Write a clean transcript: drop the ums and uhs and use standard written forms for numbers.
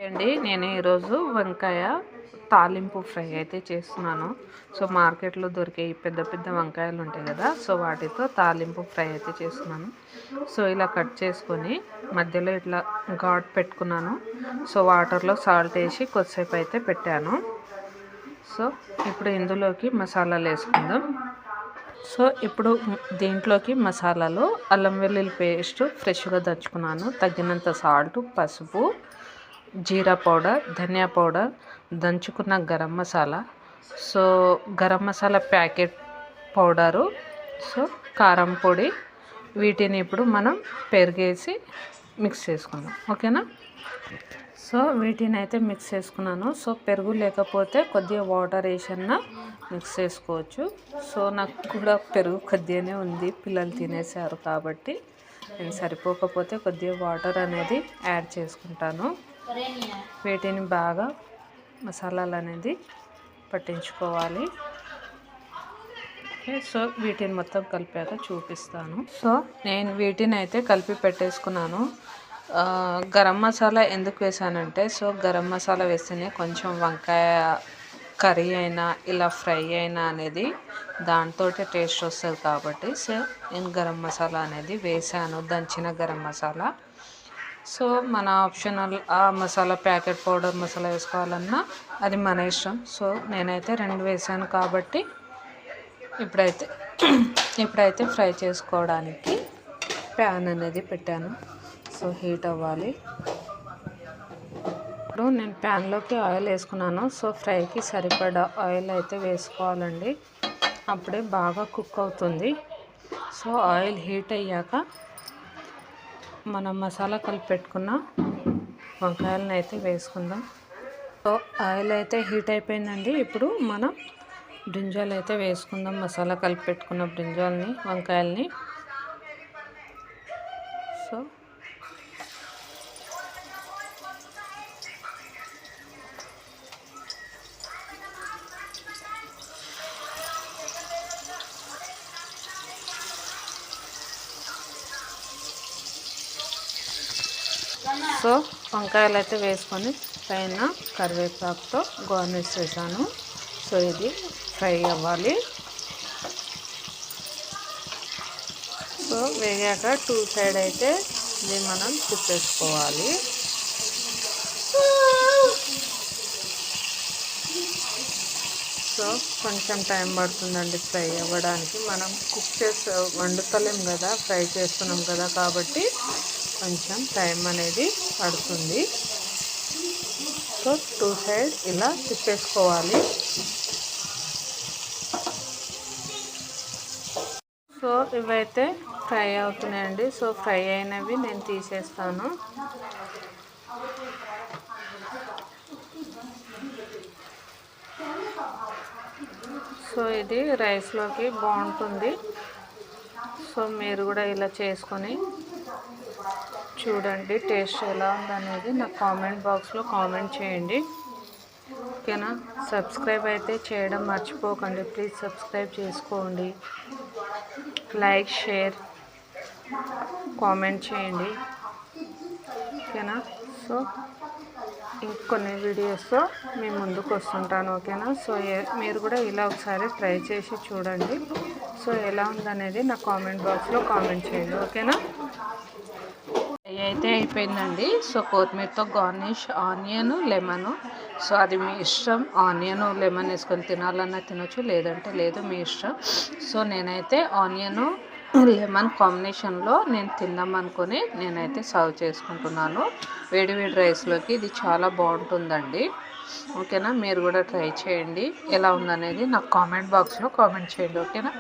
అండి నేను ఈరోజు వంకాయ తాలింపు ఫ్రై అయితే చేస్తున్నాను. సో మార్కెట్లో దొరికే పెద్ద పెద్ద వంకాయలు ఉంటాయి కదా, సో వాటితో తాలింపు ఫ్రై అయితే చేస్తున్నాను. సో ఇలా కట్ చేసుకొని మధ్యలో ఇట్లా ఘాట్ పెట్టుకున్నాను. సో వాటర్లో సాల్ట్ వేసి కొద్దిసేపు అయితే పెట్టాను. సో ఇప్పుడు ఇందులోకి మసాలాలు వేసుకుందాం. సో ఇప్పుడు దీంట్లోకి మసాలాలు అల్లం వెల్లుల్లి పేస్ట్ ఫ్రెష్గా దంచుకున్నాను, తగినంత సాల్ట్, పసుపు, జీరా పౌడర్, ధనియా పౌడర్, దంచుకున్న garam masala, so garam masala packet powder, so కారం పొడి, వీటిని ఇప్పుడు మనం పెరిగేసి మిక్స్ చేసుకుందాం. ఓకేనా? సో వీటిని అయితే మిక్స్ చేసుకున్నాను. సో పెరుగు లేకపోతే కొద్దిగా వాటర్ వేసన్నా మిక్స్ చేసుకోవచ్చు. సో నాకు కూడా పెరుగు కొద్దిగానే ఉంది, పిల్లలు తినేసారు కాబట్టి నేను సరిపోకపోతే కొద్దిగా వాటర్ అనేది యాడ్ చేసుకుంటాను. వీటిని బాగా మసాలాలు అనేది పట్టించుకోవాలి. సో వీటిని మొత్తం కలిపాక చూపిస్తాను. సో నేను వీటిని అయితే కలిపి పెట్టేసుకున్నాను. గరం మసాలా ఎందుకు వేసానంటే, సో గరం మసాలా వేస్తేనే కొంచెం వంకాయ కర్రీ అయినా ఇలా ఫ్రై అయినా అనేది దాంతో టేస్ట్ వస్తుంది కాబట్టి సో నేను గరం మసాలా అనేది వేసాను, దంచిన గరం మసాలా. సో మన ఆప్షనల్ ఆ మసాలా ప్యాకెట్ పౌడర్ మసాలా వేసుకోవాలన్నా అది మన ఇష్టం. సో నేనైతే 2 వేసాను కాబట్టి ఇప్పుడైతే ఫ్రై చేసుకోవడానికి ప్యాన్ అనేది పెట్టాను. సో హీట్ అవ్వాలి. ఇప్పుడు నేను ప్యాన్లోకి ఆయిల్ వేసుకున్నాను. సో ఫ్రైకి సరిపడా ఆయిల్ అయితే వేసుకోవాలండి, అప్పుడే బాగా కుక్ అవుతుంది. సో ఆయిల్ హీట్ అయ్యాక మనం మసాలా కలిపి పెట్టుకున్న వంకాయలను అయితే వేసుకుందాం. సో ఆయిల్ అయితే హీట్ అయిపోయిందండి. ఇప్పుడు మనం బ్రింజాలు అయితే వేసుకుందాం. మసాలా కలిపి పెట్టుకున్న బ్రింజాల్ని, వంకాయల్ని. సో సో వంకాయలు అయితే వేసుకొని పైన కరివేపాకుతో గార్నిష్ చేశాను. సో ఇది ఫ్రై అవ్వాలి. సో వేగాక 2 సైడ్ అయితే ఇది మనం తిప్పేసుకోవాలి. సో కొంచెం టైం పడుతుందండి ఫ్రై అవ్వడానికి. మనం కుక్ చేసి వండుతలేం కదా, ఫ్రై చేస్తున్నాం కదా, కాబట్టి కొంచెం టైం అనేది పడుతుంది. సో 2 సైడ్ ఇలా తిప్పేసుకోవాలి. సో ఇవైతే ఫ్రై అవుతున్నాయండి. సో ఫ్రై అయినవి నేను తీసేస్తాను. సో ఇది రైస్లోకి బాగుంటుంది. సో మీరు కూడా ఇలా చేసుకొని చూడండి, టేస్ట్ ఎలా ఉందనేది నాకు కామెంట్ బాక్స్లో కామెంట్ చేయండి. ఓకేనా? సబ్స్క్రైబ్ అయితే చేయడం మర్చిపోకండి. ప్లీజ్ సబ్స్క్రైబ్ చేసుకోండి, లైక్, షేర్, కామెంట్ చేయండి. ఓకేనా? సో ఇంకొన్ని వీడియోస్తో మీ ముందుకు వస్తుంటాను. ఓకేనా? సో మీరు కూడా ఇలా ఒకసారి ట్రై చేసి చూడండి. సో ఎలా ఉందనేది నా కామెంట్ బాక్స్లో కామెంట్ చేయండి. ఓకేనా? అయితే అయిపోయిందండి. సో కొత్తిమీరతో గార్నిష్, ఆనియన్, లెమన్. సో అది మీ ఇష్టం. ఆనియన్, లెమన్ వేసుకొని తినాలన్నా తినొచ్చు, లేదంటే లేదు, మీ ఇష్టం. సో నేనైతే ఆనియన్, లెమన్ కాంబినేషన్లో నేను తిందాం అనుకొని నేనైతే సర్వ్ చేసుకుంటున్నాను. వేడి వేడి రైస్లోకి ఇది చాలా బాగుంటుందండి. ఓకేనా? మీరు కూడా ట్రై చేయండి. ఎలా ఉందనేది నాకు కామెంట్ బాక్స్లో కామెంట్ చేయండి. ఓకేనా?